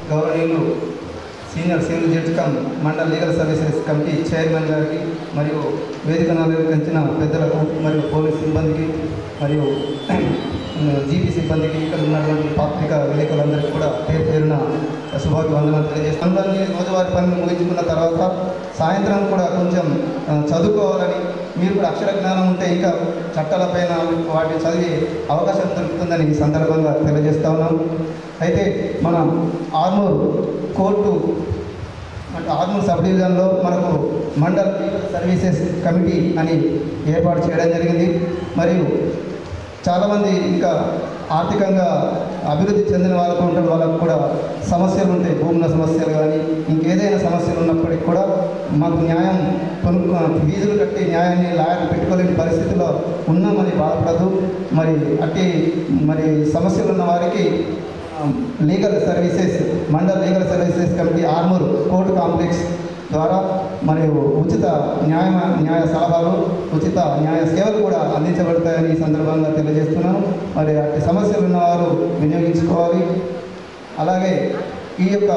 గౌరవనీయులు senior civil judge come mandal legal services committee chairman గారికి మరియు వేదికను అలంకరించిన పెద్దలకు మరియు పోలీస్ సిబ్బందికి మరియు జీపీ సిబ్బందికి ఇక్కడ ఉన్నటువంటి పత్రికా విలేకరులందరికీ కూడా పేరున శుభాభివందనాలు తెలియజేస్తాను. రోజువారి పనులు ముగించుకున్న తర్వాత సాయంత్రం కూడా కొంచెం చదువుకోవాలని, మీరు కూడా అక్షర జ్ఞానం ఉంటే ఇంకా చట్టాలపైన వాటిని చదివే అవకాశం దొరుకుతుందని ఈ సందర్భంగా తెలియజేస్తా ఉన్నాం. అయితే మన ఆర్మూర్ కోర్టు అంటే ఆర్మూర్ సబ్ డివిజన్లో మనకు మండల్ లీగల్ సర్వీసెస్ కమిటీ అని ఏర్పాటు చేయడం జరిగింది. మరియు చాలామంది ఇంకా ఆర్థికంగా అభివృద్ధి చెందిన వాళ్ళకు ఉంటారు, వాళ్ళకు కూడా సమస్యలు ఉంటాయి, భూముల సమస్యలు కానీ ఇంకేదైనా సమస్యలు ఉన్నప్పటికీ కూడా మాకు న్యాయం ఫీజులు కట్టి న్యాయాన్ని లాయర్లు పెట్టుకోలేని పరిస్థితిలో ఉన్నామని బాధపడదు. మరి సమస్యలు ఉన్న వారికి legal services mandal legal services committee Armoor court complex ద్వారా మరియు ఉచిత న్యాయ సలహాలు, ఉచిత న్యాయ సేవలు కూడా అందించబడతాయని ఈ సందర్భంగా తెలియజేస్తున్నాను. మరి అట్టి సమస్యలు ఉన్నవారు వినియోగించుకోవాలి. అలాగే ఈ యొక్క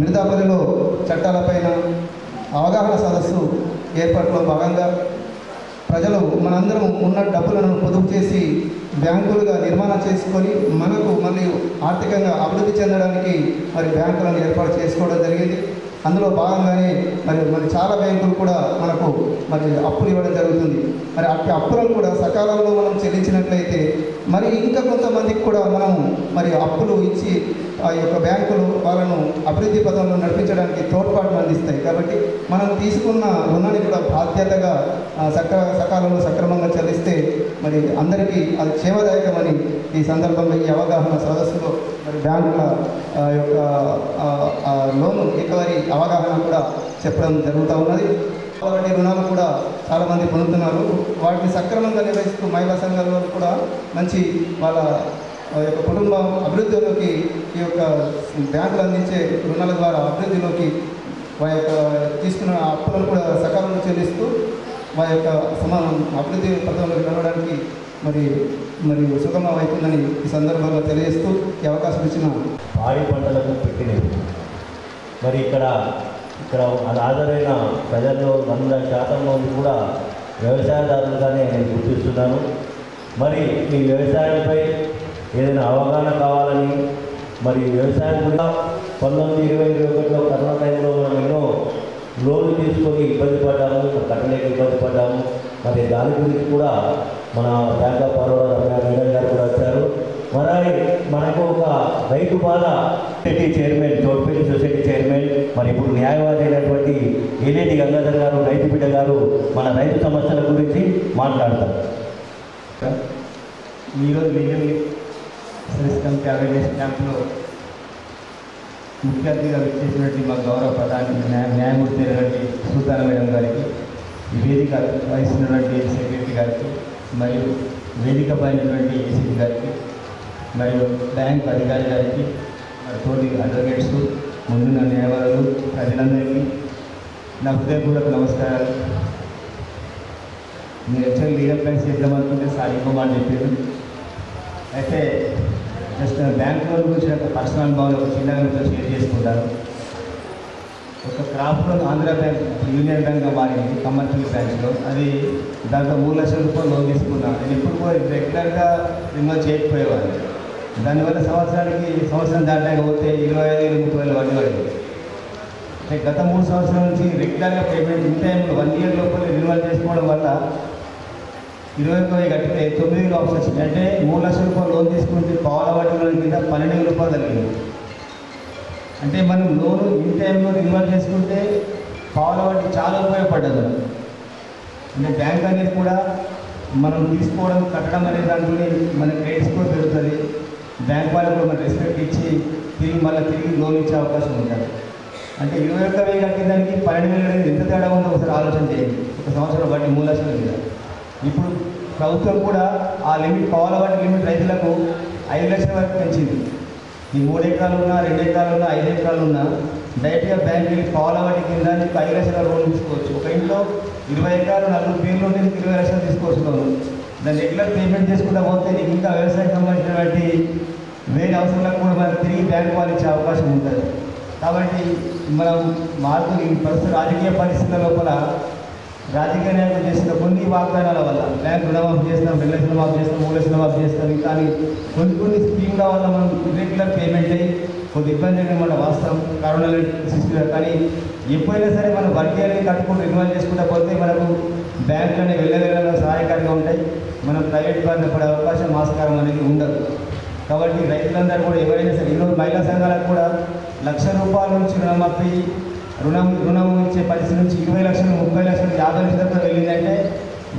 మిర్దాపల్లిలో చట్టాలపైన అవగాహన సదస్సు ఏర్పాటులో భాగంగా ప్రజలు మనందరం ఉన్న డబ్బులను పొదుపు చేసి బ్యాంకులుగా నిర్మాణం చేసుకొని మనకు మళ్ళీ ఆర్థికంగా అభివృద్ధి చెందడానికి మరి బ్యాంకులను ఏర్పాటు చేసుకోవడం జరిగింది. అందులో భాగంగానే మరి చాలా బ్యాంకులు కూడా మనకు మరి అప్పులు ఇవ్వడం జరుగుతుంది. మరి అట్టి అప్పులను కూడా సకాలంలో మనం చెల్లించినట్లయితే మరి ఇంకా కొంతమందికి కూడా మనం మరి అప్పులు ఇచ్చి ఆ యొక్క బ్యాంకులు వాళ్ళను అభివృద్ధి పదంలో నడిపించడానికి తోడ్పాటును అందిస్తాయి. కాబట్టి మనం తీసుకున్న రుణాన్ని కూడా బాధ్యతగా సకాలంలో సక్రమంగా చెల్లిస్తే మరి అందరికీ అది క్షేమదాయకమని ఈ సందర్భంగా ఈ అవగాహన సదస్సులో మరి బ్యాంకుల యొక్క లోను రికవరీ అవగాహన కూడా చెప్పడం జరుగుతూ ఉన్నది. వడ్డీ రుణాలు కూడా చాలామంది పొందుతున్నారు. వాటిని సక్రమంగా నిర్వహిస్తూ మహిళా సంఘాల కూడా మంచి వాళ్ళ యొక్క కుటుంబ అభివృద్ధిలోకి ఈ యొక్క బ్యాంకులు అందించే రుణాల ద్వారా అభివృద్ధిలోకి వారి యొక్క తీసుకున్న అప్పులను కూడా సకాలంలో చెల్లిస్తూ వారి యొక్క అభివృద్ధి పథకంలోకి వెళ్ళడానికి మరి సుగమం అవుతుందని ఈ సందర్భంగా తెలియజేస్తూ ఈ అవకాశం ఇచ్చిన పాడి పంటలకు పెట్టినవి మరి ఇక్కడ అది హాజరైన ప్రజల్లో 100% మంది కూడా వ్యవసాయదారులుగానే నేను గుర్తిస్తున్నాను. మరి ఈ వ్యవసాయంపై ఏదైనా అవగాహన కావాలని మరి వ్యవసాయం కూడా 1920-21లో కరోనా టైంలో మనం ఎన్నో లోన్లు తీసుకొని ఇబ్బంది పడ్డాము, కట్టలేక ఇబ్బంది పడ్డాము. మరి దాని గురించి కూడా మన బ్యాంక్ ఆఫ్ బరోడా మేడం గారు కూడా వచ్చారు. మరి మనకు ఒక రైతు బాధ సొసైటీ చైర్మన్, తోడ్పల్లి సొసైటీ చైర్మన్, మరి ఇప్పుడు న్యాయవాది అయినటువంటి ఏలేటి గంగాధర్ గారు, రైతు బిడ్డ గారు మన రైతు సమస్యల గురించి మాట్లాడతారు. ఈరోజు లీగల్ సర్వీస్ కమిటీ అవేర్నెస్ క్యాంప్లో ముఖ్య అతిథిగా విచ్చేసినటువంటి మా గౌరవ ప్రధాని న్యాయమూర్తి అయినటువంటి సుల్తాన మేడం గారికి, ఈ వేదిక వహిస్తున్నటువంటి సెక్రటరీ గారికి, మరియు వేదిక పైనటువంటి ఏసీపీ గారికి, మరియు బ్యాంక్ అధికారి గారికి, మరి తోటి అడ్వకేట్స్, ముందున్న న్యాయవాదులు, ప్రజలందరికీ నా హృదయపూర్వక నమస్కారాలు. మీరు యాక్చువల్లీ లీగల్ ప్లాన్స్ చేద్దామనుకుంటే సార్ ఇంకో మాట చెప్పారు. అయితే జస్ట్ బ్యాంక్ లోన్ గురించి ఒక పర్సనల్ అనుభవాలు ఒక చిన్నగా మీతో షేర్ చేసుకుంటాను. ఒక crop loan Andhra bank union బ్యాంక్గా మారింది కమర్షియల్ బ్యాంక్లో. అది దాంట్లో 3 లక్షల రూపాయలు లోన్ తీసుకున్నాను. నేను ఎప్పుడు కూడా రెగ్యులర్గా రిమూవ్ చేయకపోయేవాడిని. దానివల్ల సంవత్సరం దాటకపోతే 25,000-30,000 వడ్డీ పడింది. అంటే గత 3 సంవత్సరాల నుంచి రెగ్యులర్గా పేమెంట్ ఇన్ టైంలో 1 ఇయర్ లోపల రిన్యూవల్ చేసుకోవడం వల్ల 21,000 కట్టితే 9,000 ఆప్షన్ వచ్చింది. అంటే 3 లక్షల రూపాయలు లోన్ తీసుకుంటే పావుల వడ్డీ లోన్ కింద 12,000 రూపాయలు తగ్గింది. అంటే మనం లోను ఇన్ టైంలో రిన్యూవల్ చేసుకుంటే పావుల వడ్డీ చాలా ఉపయోగపడ్డది. అంటే బ్యాంక్ అనేది కూడా మనం తీసుకోవడం కట్టడం అనే దాంట్లో మన క్రెడిట్ స్కోర్ పెరుగుతుంది. బ్యాంక్ వాళ్ళకు కూడా మనం రెస్పెక్ట్ ఇచ్చి తిరిగి లోన్ ఇచ్చే అవకాశం ఉంటుంది. అంటే 21,000 కట్టేదానికి 12,000 అనేది ఎంత తేడా ఉందో ఒకసారి ఆలోచన చేయండి. ఒక సంవత్సరం బట్టి 3 లక్షల మీద. ఇప్పుడు ప్రభుత్వం కూడా ఆ లిమిట్ పావుల వడ్డీ లిమిట్ రైతులకు 5 లక్షల వరకు పెంచింది. ఈ 3 ఎకరాలు ఉన్నా, 2 ఎకరాలు ఉన్నా, 5 ఎకరాలు ఉన్నా డైరెక్ట్గా బ్యాంక్ వెళ్ళి పావుల వడ్డీ కింద నీకు 5 లక్షల లోన్ తీసుకోవచ్చు. ఒక ఇంట్లో 20 ఎకరాలు 4 పేర్లు ఉంటే నీకు 20 లక్షలు తీసుకోవచ్చు లోను. దాన్ని రెగ్యులర్ పేమెంట్ చేసుకుంటా పోతే నీకు ఇంకా వ్యవసాయం సంబంధించినటువంటి వేరే అవసరాలకు కూడా మనకు తిరిగి బ్యాంకు వాళ్ళు ఇచ్చే అవకాశం ఉంటుంది. కాబట్టి మనం మార్పులు ఈ ప్రస్తుత రాజకీయ పరిస్థితుల లోపల రాజకీయ నాయకులు చేసిన కొన్ని వాగ్దానాల వల్ల బ్యాంకు రుణమాఫీ చేస్తాం, 2 లక్షల మాఫీ చేస్తాం, 3 లక్షల మాఫీ చేస్తాం, కానీ కొన్ని స్కీమ్ల వల్ల మనం రెగ్యులర్ పేమెంట్ అయ్యి కొద్ది ఇబ్బంది మన వాస్తవం కరోనా సిస్టమ్. కానీ ఎప్పుడైనా సరే మనం వడ్డీ అనేది కట్టుకుంటూ ఇన్వాల్వ్ చేసుకుంటూ పోతే మనకు బ్యాంకులనే వెళ్ళవేళలో సహాయకారిగా ఉంటాయి. మనం ప్రైవేట్ బారిన పడే అవకాశం ఆస్కారం అనేది ఉండదు. కాబట్టి రైతులందరూ కూడా ఎవరైనా సరే ఈరోజు మహిళా సంఘాలకు కూడా ₹1,00,000 నుంచి రుణం ఇచ్చే పరిస్థితి నుంచి 20 లక్షలు, 30 లక్షలు, 50 లక్షల దాకా వెళ్ళిందంటే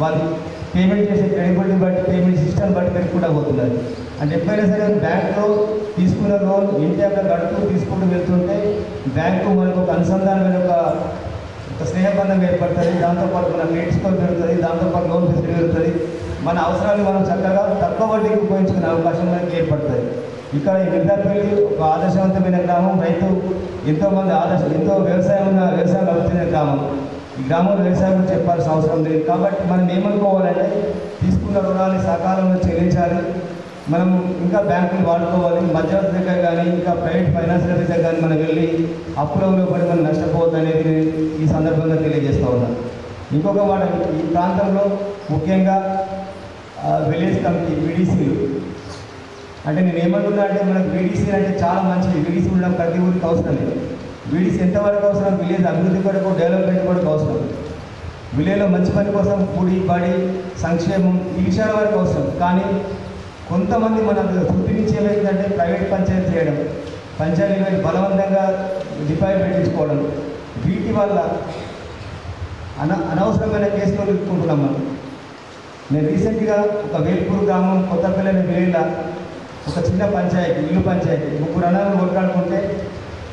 వాళ్ళు పేమెంట్ చేసే క్రెడిబిలిటీ బట్టి పేమెంట్ సిస్టమ్ బట్టి పెరుగుకుంటూ పోతున్నారు. అంటే ఎప్పుడైనా సరే బ్యాంకులో తీసుకున్న లోన్ ఇంటి అక్కడ గడుతూ తీసుకుంటూ వెళ్తుంటే బ్యాంకు మనకు ఒక అనుసంధానమైన ఒక స్నేహబంధం ఏర్పడుతుంది. దాంతోపాటు మన క్రెడిట్ స్కోర్ పెరుగుతుంది, దాంతోపాటు లోన్ ఫెసిలిటీ పెరుగుతుంది. మన అవసరాన్ని మనం చక్కగా తక్కువ వడ్డీకి ఉపయోగించుకునే అవకాశం మనకి ఏర్పడుతుంది. ఇక్కడ ఈ మిర్దాపల్లి ఒక ఆదర్శవంతమైన గ్రామం. రైతు ఎంతోమంది ఎంతో వ్యవసాయం లభించిన గ్రామం. ఈ గ్రామంలో వ్యవసాయం గురించి చెప్పాల్సిన అవసరం లేదు. కాబట్టి మనం ఏమనుకోవాలంటే తీసుకున్న రుణాన్ని సకాలంలో చెల్లించాలి. మనం ఇంకా బ్యాంకులు వాడుకోవాలి. మధ్యవర్తి దగ్గర కానీ ఇంకా ప్రైవేట్ ఫైనాన్షియల్ దగ్గర కానీ మనం వెళ్ళి అప్పులలో పడి మనం నష్టపోవద్దు అనేది ఈ సందర్భంగా తెలియజేస్తూ ఉన్నాను. ఇంకొక మాట, ఈ ప్రాంతంలో ముఖ్యంగా విలేజ్ కమిటీ వీడీసీలు అంటే నేను ఏమంటున్నా అంటే మనకు వీడీసీ అంటే చాలా మంచిది. వీడీసీ ఉండడం ప్రతి ఊరికి అవసరం లేదు. వీడీసీ ఎంతవరకు అవసరం? విలేజ్ అభివృద్ధి కొరకు, డెవలప్మెంట్ కొరకు అవసరం. విలేజ్లో మంచి పని కోసం కూడి బడి సంక్షేమం ఈ విషయాల వరకు అవసరం. కానీ కొంతమంది మన తృప్తి నుంచి ఏమైందంటే ప్రైవేట్ పంచాయతీ చేయడం, పంచాయతీలు బలవంతంగా డిపాజిట్ పెట్టించుకోవడం, వీటి వల్ల అనవసరమైన కేసులు ఎదుర్కొంటున్నాం మనం. నేను రీసెంట్గా ఒక వేల్పూర్ గ్రామం కొత్తపల్లి విలేజ్లో ఒక చిన్న పంచాయతీ, ఇల్లు పంచాయతీ, 3 అన్నదమ్ములు కొట్లాడుకుంటే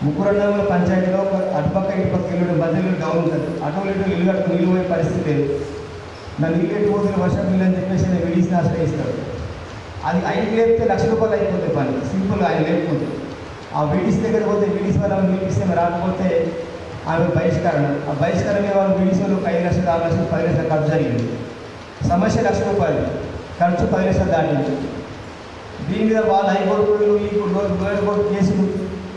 3 అన్నదమ్ముల పంచాయతీలో అటుపక్క ఇటుపక్క ఇల్లు మధ్యలో డౌన్ ఉంటుంది. అటు ఇల్లు కట్టుకుని నీళ్ళు పోయే పరిస్థితి లేదు. నా నీళ్ళు ఎటు పోతుంది వర్షం నీళ్ళు అని చెప్పేసి నేను వీడీసీని ఆశ్రయిస్తాడు. అది ఆయనకి లేపితే ₹1,00,000 అయిపోతుంది పని, సింపుల్గా ఆయన లేకపోతే. ఆ వీడీసీ దగ్గర పోతే వీడీసీ వాళ్ళు నిలిపిస్తే రాకపోతే ఆమె బహిష్కరణ. ఆ బహిష్కరణ వాళ్ళు వీడీసీ వాళ్ళు 5 లక్షలు, 6 లక్షలు, 10 లక్షలు ఖర్చు జరిగింది. సమస్య ₹1,00,000, ఖర్చు 10 లక్షలు దాటింది. దీని మీద వాళ్ళు హైకోర్టు, ఈ కోర్టు కేసులు,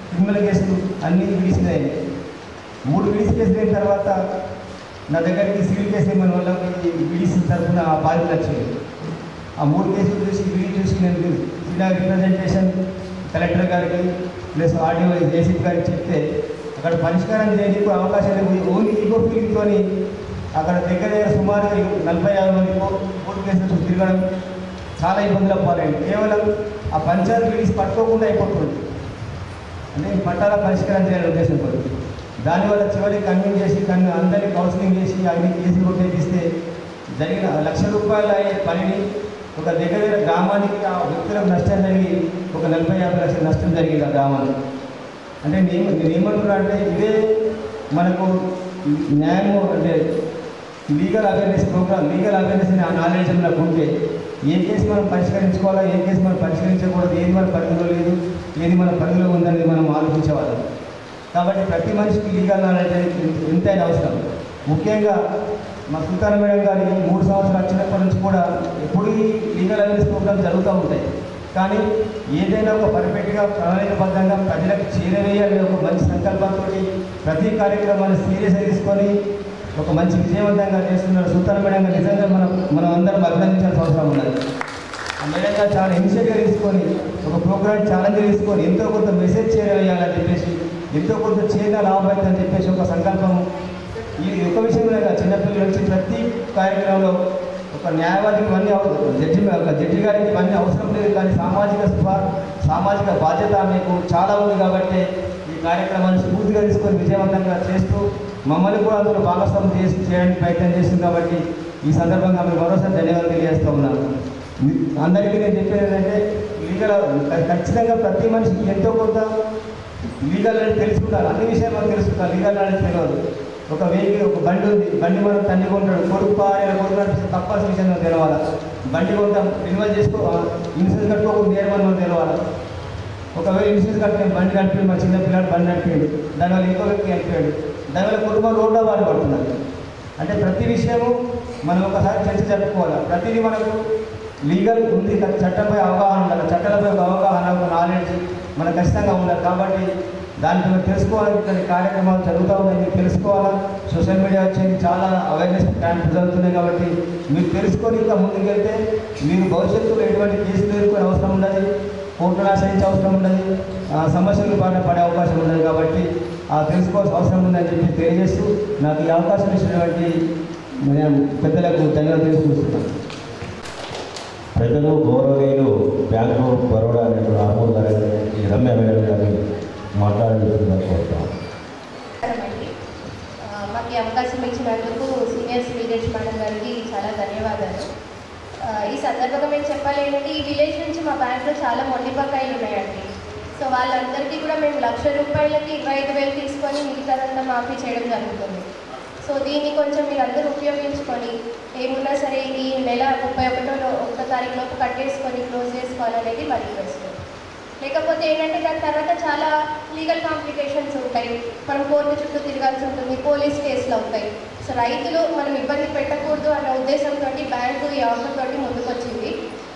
క్రిమినల్ కేసులు అన్నీ వీడీసీలు అయినాయి. 3 వీడీసీ కేసులు అయిన తర్వాత నా దగ్గరికి సివిల్ కేసు ఏమని వాళ్ళకి వీడీసీ తరఫున బాధ్యత వచ్చింది. ఆ 3 కేసులు చూసి నేను చిన్న రిప్రజెంటేషన్ కలెక్టర్ గారికి ప్లస్ ఆర్డీఓ ఏసీపీ గారికి చెప్తే అక్కడ పరిష్కారం చేయడానికి అవకాశం లేదు. ఓన్లీ ఈగో ఫీలింగ్తో అక్కడ దగ్గర సుమారు 40-50 మంది కోర్టు కేసులు తిరగడం చాలా ఇబ్బందులు అవ్వాలండి. కేవలం ఆ పంచాయతీ వీడీసీ పట్టుకోకుండా అయిపోతుంది. అంటే పట్టాల పరిష్కారం చేయాలని ఉద్దేశంతో దానివల్ల చివరికి కన్విన్స్ చేసి అందరినీ కౌన్సిలింగ్ చేసి అన్ని కేసులు కొట్టేపిస్తే జరిగిన ₹1,00,000 అయ్యే పనిని ఒక దగ్గర గ్రామానికి ఆ వ్యక్తులకు నష్టం జరిగి ఒక 40-50 లక్షల నష్టం జరిగింది ఆ గ్రామానికి. అంటే నేను ఏమంటున్నా అంటే ఇదే మనకు న్యాయము అంటే legal awareness programme, legal awareness knowledge మనకు ఉంటే ఏ కేసు మనం పరిష్కరించుకోవాలా, ఏ కేసు మనం పరిష్కరించకూడదు, ఏది మన పరిధిలో లేదు, ఏది మన పరిధిలో ఉందనేది మనం ఆలోచించేవాళ్ళం. కాబట్టి ప్రతి మనిషికి లీగల్ నాలెడ్జ్ ఎంతైనా అవసరం. ముఖ్యంగా మా సుల్తాన్ మేడం గారి 3 సంవత్సరాలు వచ్చినప్పటి నుంచి కూడా ఎప్పుడు ఈ లీగల్ అవేర్నెస్ ప్రోగ్రామ్ జరుగుతూ ఉంటాయి. కానీ ఏదైనా ఒక పర్ఫెక్ట్గా ప్రణాళికబద్ధంగా ప్రజలకు చేరవేయాలి ఒక మంచి సంకల్పంతో ప్రతి కార్యక్రమాన్ని సీరియస్గా తీసుకొని ఒక మంచి విజయవంతంగా చేస్తున్నారు సుల్తాన్ మేడం గారు. నిజంగా మనం అందరం అభినందించాల్సిన అవసరం ఉన్నది. ఆ మేడం గారు చాలా ఇనిషియేటివ్ తీసుకొని ఒక ప్రోగ్రామ్ ఛాలెంజ్ తీసుకొని ఎంతో కొంత మెసేజ్ చేరవేయాలని చెప్పేసి, ఎంతో కొంత చేరిన లాభం అవుతుందని చెప్పేసి ఒక సంకల్పం. ఈ ఒక విషయంలో చిన్నపిల్లల నుంచి ప్రతి కార్యక్రమంలో ఒక న్యాయవాదికి ఇవన్నీ జడ్జి గారికి ఇవన్నీ అవసరం లేదు. కానీ సామాజిక బాధ్యత మీకు చాలా ఉంది. కాబట్టి ఈ కార్యక్రమాన్ని స్ఫూర్తిగా తీసుకొని విజయవంతంగా చేస్తూ మమ్మల్ని కూడా అందులో భాగస్వామ్యం చేయడానికి ప్రయత్నం చేస్తుంది. కాబట్టి ఈ సందర్భంగా మీరు మరోసారి ధన్యవాదాలు తెలియజేస్తూ ఉన్నాను. అందరికీ నేను చెప్పేది ఏంటంటే లీగల్ ఖచ్చితంగా ప్రతి మనిషికి ఎంతో కొంత లీగల్ నాలెడ్జ్ తెలుసుకుంటారు. అన్ని విషయాలు మనం తెలుసుకుంటారు. లీగల్ నాలెడ్జ్ తెలియదు. ఒక వెహికల్, ఒక బండి ఉంది, బండి మనం తండ్రి కొంటాడు, కొడుకు కొడుకు నడిపిస్తే తప్పాల్సిన విషయం మనం తెలవాలి. బండి కొంటాం, రెన్యువల్ ఇన్సూరెన్స్ కట్టుకోకుండా నేర్మని మనం తెలవాలి. ఒకవేళ ఇన్సూరెన్స్ కట్టిన బండి నడిపి మా చిన్న పిల్లాడు బండి నడిపాడు, దానివల్ల ఇంకో వ్యక్తి నడిపాడు, దానివల్ల కుటుంబం రోడ్లో బాధ పడుతున్నారు. అంటే ప్రతి విషయము మనం ఒకసారి చర్చ జరుపుకోవాలి. ప్రతిదీ మనకు లీగల్ ఉంది కానీ చట్టంపై అవగాహన ఉండాలి. చట్టాలపై ఒక అవగాహన, ఒక నాలెడ్జ్ మనకు ఖచ్చితంగా ఉండాలి. కాబట్టి దానికి మీరు తెలుసుకోవాలి. ఇట్లాంటి కార్యక్రమాలు జరుగుతూ ఉన్నాయి, మీరు తెలుసుకోవాలా. సోషల్ మీడియా వచ్చింది, చాలా అవేర్నెస్ క్యాంప్స్ జరుగుతున్నాయి. కాబట్టి మీరు తెలుసుకొని ఇంకా ముందుకు వెళ్తే మీరు భవిష్యత్తులో ఎటువంటి కేసులు ఎదుర్కొనే అవసరం ఉండదు, కోర్టును ఆశ్రయించే అవసరం ఉండదు, సమస్యలు పడే అవకాశం ఉండదు. కాబట్టి తెలుసుకోవాల్సిన అవసరం ఉందని చెప్పి తెలియజేస్తూ నాకు ఈ అవకాశం ఇచ్చినటువంటి నేను పెద్దలకు ధన్యవాదాలు తెలుసుకుంటున్నాను. పెద్దలు గౌరవనీయులు బ్యాంకు బరోడా అనే రామూర్ గారి రమ్య మేడం గారిని మాట్లాడుతున్నారు కోరుతాం. మాకు ఈ అవకాశం ఇచ్చినందుకు సీనియర్ లీడర్స్ మేడం గారికి చాలా ధన్యవాదాలు. ఈ సందర్భంగా మేము చెప్పాలి ఏంటంటే ఈ విలేజ్ నుంచి మా బ్యాంక్లో చాలా మొండిబకాయిలు ఉన్నాయండి. సో వాళ్ళందరికీ కూడా మేము 1,00,000 రూపాయలకి 25,000 తీసుకొని మిగతాదంతా మాఫీ చేయడం జరుగుతుంది. సో దీన్ని కొంచెం మీరు అందరూ ఉపయోగించుకొని ఏమున్నా సరే ఈ నెల 31వ తారీఖులోపు కట్టేసుకొని క్లోజ్ చేసుకోవాలనేది మా రిక్వెస్ట్. లేకపోతే ఏంటంటే దాని తర్వాత చాలా లీగల్ కాంప్లికేషన్స్ ఉంటాయి, మనం కోర్టు చుట్టూ తిరగాల్సి ఉంటుంది, పోలీస్ కేసులు అవుతాయి. సో రైతులు మనం ఇబ్బంది పెట్టకూడదు అన్న ఉద్దేశంతో బ్యాంకు ఈ ఆఫర్ తోటి ముందుకొచ్చింది.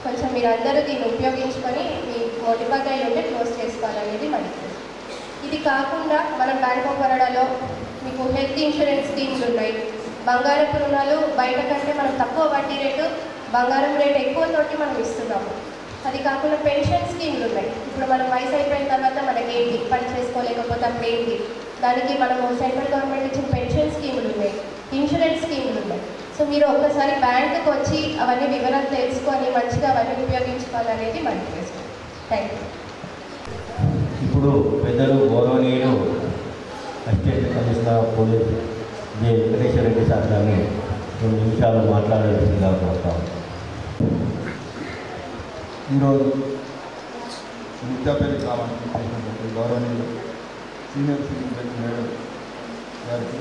కొంచెం మీరు అందరూ దీన్ని ఉపయోగించుకొని మీ మొండిబకాయిలు ఉంటే క్లోజ్ చేసుకోవాలనేది మా రిక్వెస్ట్. ఇది కాకుండా మనం బ్యాంక్ ఆఫ్ బరోడాలో మీకు హెల్త్ ఇన్సూరెన్స్ స్కీమ్లు ఉన్నాయి. బంగారపు రుణాలు బయట కంటే మనం తక్కువ వడ్డీ రేటు, బంగారం రేటు ఎక్కువతోటి మనం ఇస్తున్నాము. అది కాకుండా పెన్షన్ స్కీమ్లు ఉన్నాయి. ఇప్పుడు మనం వయసు అయిపోయిన తర్వాత మనకేంటి పని చేసుకోలేకపోతే అప్పుడు ఏంటి, దానికి మనము సెంట్రల్ గవర్నమెంట్ ఇచ్చిన పెన్షన్ స్కీములు ఉన్నాయి, ఇన్సూరెన్స్ స్కీములు ఉన్నాయి. సో మీరు ఒక్కసారి బ్యాంకుకి వచ్చి అవన్నీ వివరాలు తెలుసుకొని మంచిగా అవన్నీ ఉపయోగించుకోవాలనేది మన రిక్వెస్ట్. Thank you. ఇప్పుడు పెద్దలు గౌరవనీయులు assistant commissioner police J Venkateswara Reddy sir గారిని 2 నిమిషాలు మాట్లాడాల్సిందిగా కోరుతాం. ఈరోజు ముత్యాపల్లి గ్రామానికి చేసినటువంటి గౌరవనీయులు సీనియర్ సిటిజన్ మేడం గారికి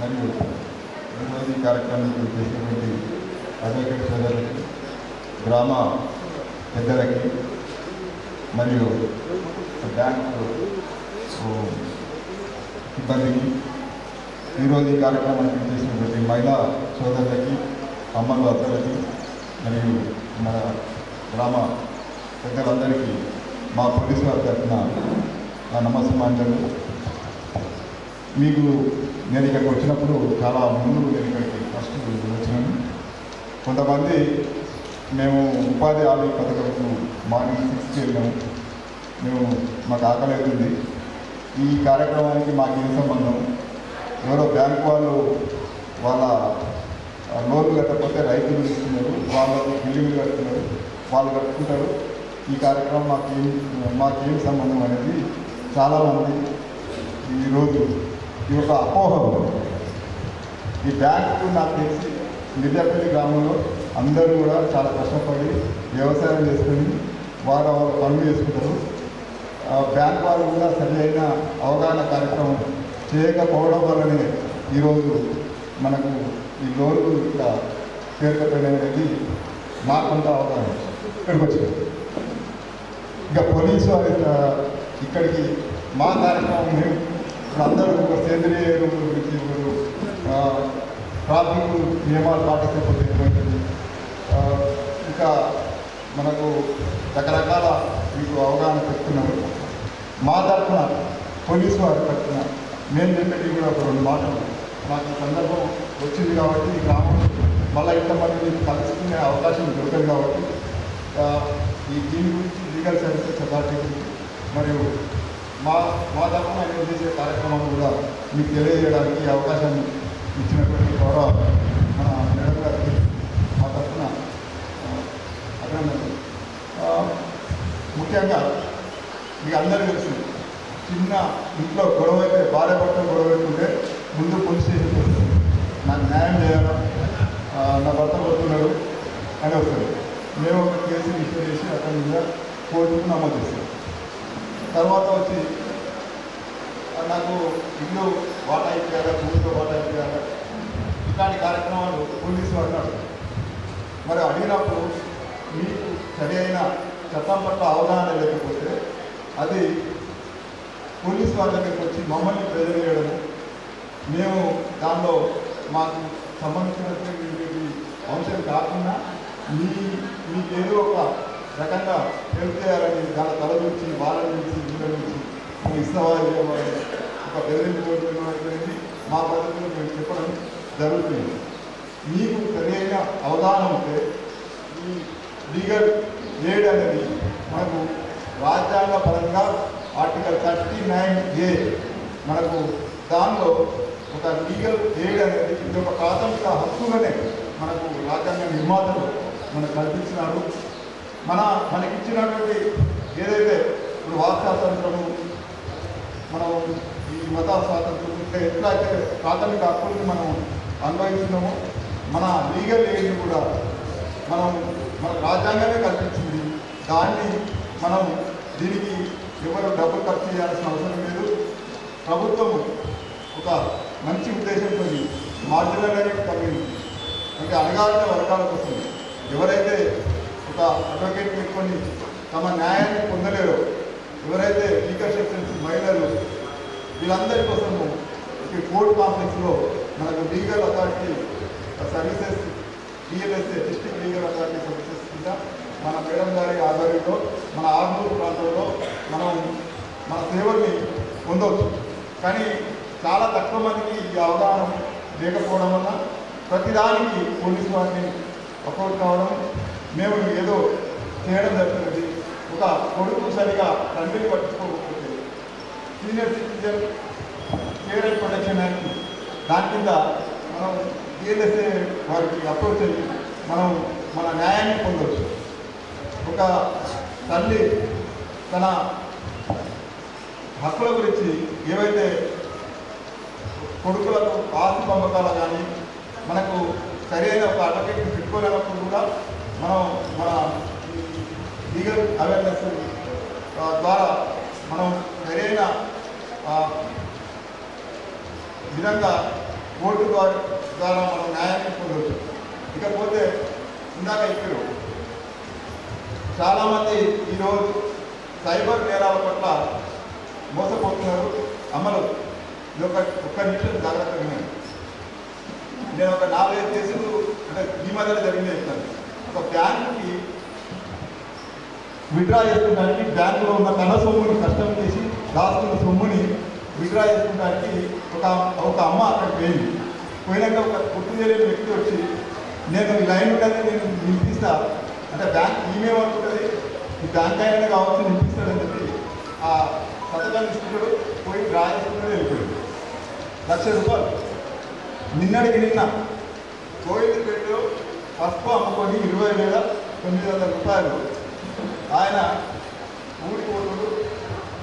మరియు ఈరోజు ఈ కార్యక్రమానికి చేసినటువంటి అడ్వకేట్ సోదరులకి, గ్రామ పెద్దలకి మరియు బ్యాంకు సిబ్బందికి, ఈరోజు ఈ కార్యక్రమానికి చేసినటువంటి మహిళా సోదరులకి, అమ్మలు అత్తలకి మరియు మన గ్రామ పెద్దలందరికీ మా పోలీసు వారి తరఫున నా నమస్కారాలు. మీకు నేను ఇక్కడికి వచ్చినప్పుడు చాలా ముందు నేను ఇక్కడికి ఫస్ట్ వచ్చినాను. కొంతమంది మేము ఉపాధి హామీ పథకంకు మార్నింగ్ 6కి వెళ్ళాము. మేము మాకు ఆకలి అవుతుంది, ఈ కార్యక్రమానికి మాకు ఏం సంబంధం, ఎవరో బ్యాంకు వాళ్ళు వాళ్ళ లోన్లు కట్టకపోతే రైతులు ఇస్తున్నారు, వాళ్ళకు బిల్లులు కడుతున్నారు, వాళ్ళు కట్టుకుంటారు, ఈ కార్యక్రమం మాకేం సంబంధం అనేది చాలామంది ఈరోజు ఈ యొక్క అపోహ. ఈ బ్యాంకు నాకు తెలిసి మిర్యాపల్లి గ్రామంలో అందరూ కూడా చాలా కష్టపడి వ్యవసాయం చేసుకుని వారు పనులు చేసుకుంటారు. బ్యాంక్ వాళ్ళు కూడా సరి అయిన అవగాహన కార్యక్రమం చేయకపోవడం వల్లనే ఈరోజు మనకు ఈ లోన్లు ఇట్లా చేరుకపోయినది నాకు కొంత అవగాహన ఇక్కడికి వచ్చింది. ఇక పోలీసు వారి ఇక్కడికి మా కార్యక్రమం మేము ఇప్పుడు అందరూ ఒక సేంద్రియ ఎరువుల గురించి, ట్రాఫిక్ నియమాలు పాటించకపోతే ఇంకా మనకు రకరకాల మీకు అవగాహన పెడుతున్నారు. మా తరఫున పోలీసు వారి తరఫున మేము చెప్పేది కూడా ఒక 2 మాటలు. మాకు ఈ సందర్భం వచ్చింది కాబట్టి ఈ గ్రామంలో మళ్ళీ ఇంతమంది కలుసుకునే అవకాశం దొరకదు కాబట్టి ఈ దీని గురించి లీగల్ సర్వీసెస్ అథారిటీ గురించి మరియు మా తరఫున నేను చేసే కార్యక్రమం కూడా మీకు తెలియజేయడానికి అవకాశం ఇచ్చినటువంటి గౌరవ మన మేడం గారికి మా తరఫున అభినందనలు. ముఖ్యంగా మీకు అందరూ తెలుసు, చిన్న ఇంట్లో గొడవ అయితే భార్య భర్త గొడవ పెట్టుకుంటే ముందు పోలీస్ స్టేషన్కి వస్తుంది, నాకు న్యాయం చేయాలా, నా భర్త కొడుతున్నాడు అని వస్తుంది. మేము ఒక కేసు రిజిస్టర్ చేసి అక్కడి మీద కోర్టుకు నమోదు చేస్తాం. తర్వాత వచ్చి నాకు ఇల్లు వాటా ఇప్పించాలా, భూమిలో వాటా ఇప్పించాలా, ఇట్లాంటి కార్యక్రమాలు పోలీసు వారు అడుగుతారు. మరి అడిగినప్పుడు మీకు సరి అయిన చట్టం పట్ల అవగాహన లేకపోతే అది పోలీసు వాళ్ళ దగ్గరికి వచ్చి మమ్మల్ని ప్రెజర్ చేయడము, మేము దానిలో మాకు సంబంధించినటువంటి అంశం కాకుండా మీ ఏదో ఒక రకంగా హెల్ప్ చేయాలని దాని తల నుంచి వాళ్ళ నుంచి ఇంట్లో నుంచి ఇస్తావా ఒక బెదిరింపుకోవడం మా పద్ధతిలో మేము చెప్పడం జరుగుతుంది. మీకు సరైన అవగాహన ఉంటే ఈ లీగల్ ఎయిడ్ అనేది మనకు రాజ్యాంగ పరంగా ఆర్టికల్ 39A మనకు దానిలో ఒక లీగల్ ఎయిడ్ అనేది ఇది ఒక ప్రాథమిక హక్కుగానే మనకు రాజ్యాంగ నిర్మాతలు మనకు కల్పించినారు. మనకిచ్చినటువంటి ఏదైతే ఇప్పుడు వాక్ స్వాతంత్రము మనం ఈ మత స్వాతంత్రం ఇంకా ఎట్లయితే ప్రాథమిక హక్కుల్ని మనం అనుభవిస్తున్నామో మన లీగల్ ఎయిడ్ని కూడా మన రాజ్యాంగమే కల్పించింది. దాన్ని మనం దీనికి ఎవరు డబ్బులు ఖర్చు చేయాల్సిన అవసరం లేదు. ప్రభుత్వం ఒక మంచి ఉద్దేశంతో మార్జినల్ కమ్యూనిటీ అంటే అణగారిన వర్గాల కోసం ఎవరైతే ఒక అడ్వకేట్ పెట్టుకొని తమ న్యాయాన్ని పొందలేరో, ఎవరైతే లీగల్ సెక్షన్స్ మహిళలు వీళ్ళందరి కోసము ఈ కోర్ట్ కాంప్లెక్స్లో మనకు legal authority services DLSA district legal authority services కింద మన మేడం గారి ఆధ్వర్యంలో మన ఆర్మూరు ప్రాంతంలో మన సేవల్ని పొందవచ్చు. కానీ చాలా తక్కువ మందికి ఈ అవగాహన లేకపోవడం వల్ల ప్రతిదానికి పోలీసు వారిని అప్రోచ్ కావడం, మేము ఏదో చేయడం జరుగుతుంది. ఒక కొడుకు సరిగా తండ్రిని పట్టుకోకపోతే senior citizen care and protection act దాని కింద మనం డిఎల్ఎస్ఏ వారికి అప్రోచ్ అయ్యి మన న్యాయాన్ని పొందవచ్చు. ఒక తల్లి తన హక్కుల గురించి ఏవైతే కొడుకులకు ఆస్తి పంపకాలు కానీ మనకు సరైన ఒక అడ్వకేట్ని పెట్టుకోలేనప్పుడు కూడా మన లీగల్ అవేర్నెస్ ద్వారా మనం సరైన విధంగా కోర్టు ద్వారా మనం న్యాయాన్ని పొందవచ్చు. ఇకపోతే ఇందాక ఇప్పుడు చాలామంది ఈరోజు సైబర్ నేరాల పట్ల మోసపోతున్నారు. అమలు ఇది ఒక్క నిమిషం జాగ్రత్తగా వినండి. నేను ఒక 4-5 కేసులు అంటే ఈ మధ్యలో జరిగినాయి చెప్తాను. ఒక బ్యాంకుకి విత్డ్రా చేసుకోవడానికి బ్యాంకులో ఉన్న తన సొమ్ముని కష్టం చేసి దాచుకున్న సొమ్ముని విత్డ్రా చేసుకోవడానికి ఒక అమ్మ అక్కడికి పోయింది. పోయినాక ఒక గుర్తు తెలియని వ్యక్తి వచ్చి నేను ఈ లైన్ ఉంటుంది నేను నింపిస్తా అంటే బ్యాంక్ ఈమెనుకుంటుంది ఈ బ్యాంక్ అయినా కావచ్చు నింపిస్తాడని చెప్పి ఆ పథకాన్ని ఇస్తున్నాడు. పోయి డ్రా చేసుకుంటే వెళ్ళిపోయింది. ₹1,00,000 నిన్న కోయిల్పేటలో పసుపు అమ్ముకొని ₹20,900 ఆయన ఊరికి పోతున్నాడు.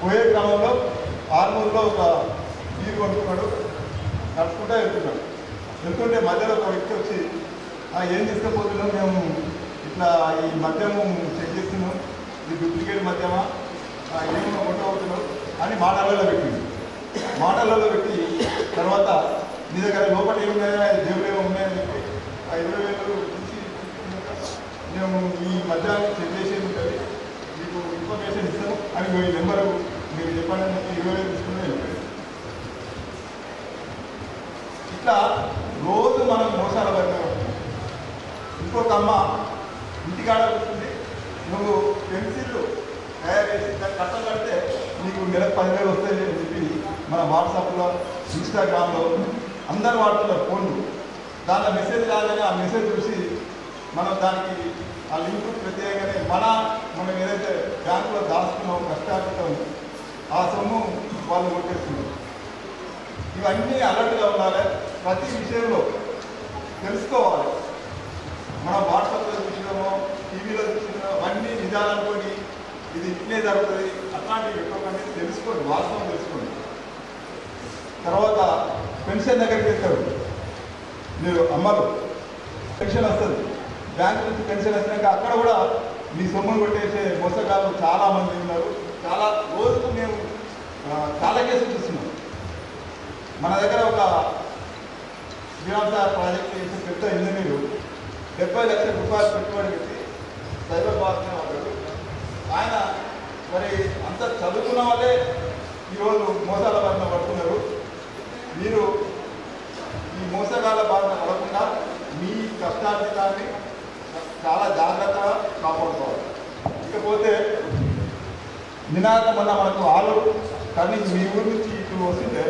పోయే క్రమంలో ఆర్మూరులో ఒక నీరు కొనుక్కున్నాడు. నడుచుకుంటూ వెళ్తుంటే మధ్యలో ఒక వ్యక్తి వచ్చి ఏం తీసుకుపోతున్నాం, మేము ఇట్లా ఈ మద్యము చెక్ చేస్తున్నాం, ఇది డూప్లికేట్ మద్యమా ఏమో కొట్టవుతున్నాం అని మాటలలో పెట్టింది. మాటలలో పెట్టి తర్వాత నీ దగ్గర లోపల ఏమున్నాయా జేబులు ఏమో ఉన్నాయని చెప్పి ఆ 20,000 చూసి మేము ఈ మద్యాన్ని చెక్ చేసేది ఉంటుంది, మీకు ఇన్ఫర్మేషన్ ఇస్తాము అని మీ నెంబరు మీరు చెప్పండి 20,000 తీసుకుని వెళ్ళిపోయాడు. ఇట్లా రోజు మనం మోసాల పడిన ఇంకొక అమ్మ ఇంటికాడ కూర్చుంది, నువ్వు పెన్సిళ్ళు తయారు చేసి దాన్ని కట్టం కడితే నీకు నెలకు 10,000 వస్తాయి అని చెప్పి మన వాట్సాప్లో ఇన్స్టాగ్రామ్లో అందరు వాడుతున్నారు ఫోన్లు. దాంట్లో మెసేజ్ రాగానే ఆ మెసేజ్ చూసి మనం దానికి ఆ లింక్ ప్రత్యేకంగానే మనం ఏదైతే బ్యాంకులో దాచుకున్నామో కష్టార్జితం ఆ సొమ్ము వాళ్ళు కొట్టేస్తున్నారు. ఇవన్నీ అలర్ట్గా ఉండాలి. ప్రతి విషయంలో తెలుసుకోవాలి. మనం వాట్సాప్లో చూసినామో టీవీలో చూసినామో అవన్నీ నిజాలనుకోని ఇది ఇట్లే జరుగుతుంది అట్లాంటివి ఎక్కువగా తెలుసుకోండి, వాస్తవం తెలుసుకోండి. తర్వాత పెన్షన్ దగ్గరికి వెళ్తారు మీరు అమ్మలు, పెన్షన్ వస్తుంది, బ్యాంకు నుంచి పెన్షన్ వచ్చినాక అక్కడ కూడా మీ సొమ్మును కొట్టేసే మోసగాళ్ళు చాలామంది ఉన్నారు. చాలా రోజుకు మేము చాలా కేసులు చూస్తున్నాం. మన దగ్గర ఒక శ్రీరామ్ ప్రాజెక్ట్ చేసి పెద్ద ఇంజనీరు ₹70 లక్షల పెట్టుబడి పెట్టి సైబర్ బాగా వాడాడు. ఆయన మరి అంత చదువుకున్న వాళ్ళే ఈరోజు మోసాల బారిన పడుతున్నారు. మీరు ఈ మోసగాల బారిన పడకుండా మీ కష్టార్జితాన్ని చాలా జాగ్రత్తగా కాపాడు. నినాక మొన్న మనకు ఆలు టర్నింగ్ మీ ఊరు నుంచి ఇటు వస్తుంటే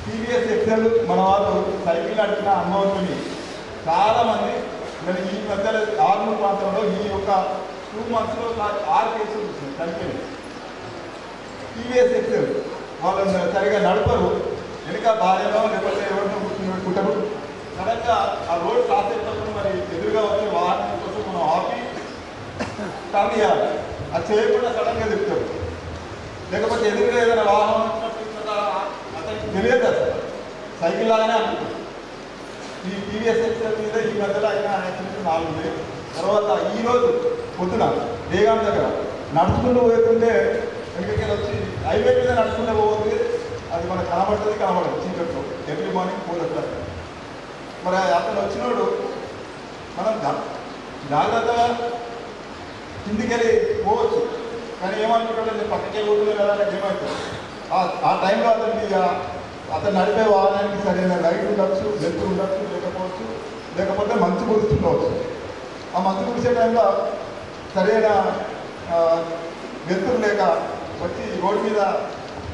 టీవీఎస్ ఎక్సెల్ మన వాళ్ళు సైకిల్ నడిపిన అనుభవంతో చాలామంది మరి ఈ మధ్యలో ఆర్మూర్ ప్రాంతంలో ఈ యొక్క 2 monthsలో 6 కేసులు వచ్చినాయి చనిపోయింది. టీవీఎస్ ఎక్సెల్ వాళ్ళు సరిగా నడపరు, వెనుక భార్యలో లేకపోతే ఎవరినో కూర్చుంటారు. సడన్గా ఆ రోడ్ క్రాస్ అయినప్పుడు మరి ఎదురుగా వచ్చే వాహనం కోసం మనం ఆపి టర్న్ చేయాలి. అది చేయకుండా సడన్గా తిప్పుతారు. లేకపోతే ఎదురుగా ఏదైనా వాహనం వచ్చినప్పుడు అతనికి తెలియదు అసలు సైకిల్ లాగానే అనుకుంటుంది. ఈ టీవీఎస్ ఎక్సెల్ మీద ఈ మధ్యలో అయినా యాక్సిడెంట్ 4 ఉన్నాయి. తర్వాత ఈరోజు పొద్దున దేగాం దగ్గర నడుచుకుంటూ పోతుంటే వెనకకి వచ్చి హైవే మీద నడుచుకుంటూ పోతుంది. అది మనకు కనబడదు చీకట్లో ఎర్లీ మార్నింగ్ 4 o'clock. మరి అతను వచ్చినోడు మనం జాగ్రత్తగా కిందికి వెళ్ళి పోవచ్చు, కానీ ఏమనుకుంటాడు నేను పక్కకే పోతుంది కదా అని ఏమవుతుంది. ఆ టైంలో అతను నడిపే వాహనానికి సరైన లైట్ ఉండొచ్చు, వెలుతురు ఉండొచ్చు, లేకపోతే మంచు కురుస్తుండవచ్చు. ఆ మంచు కురిసే టైంలో సరైన వెలుతురు లేక వచ్చి రోడ్డు మీద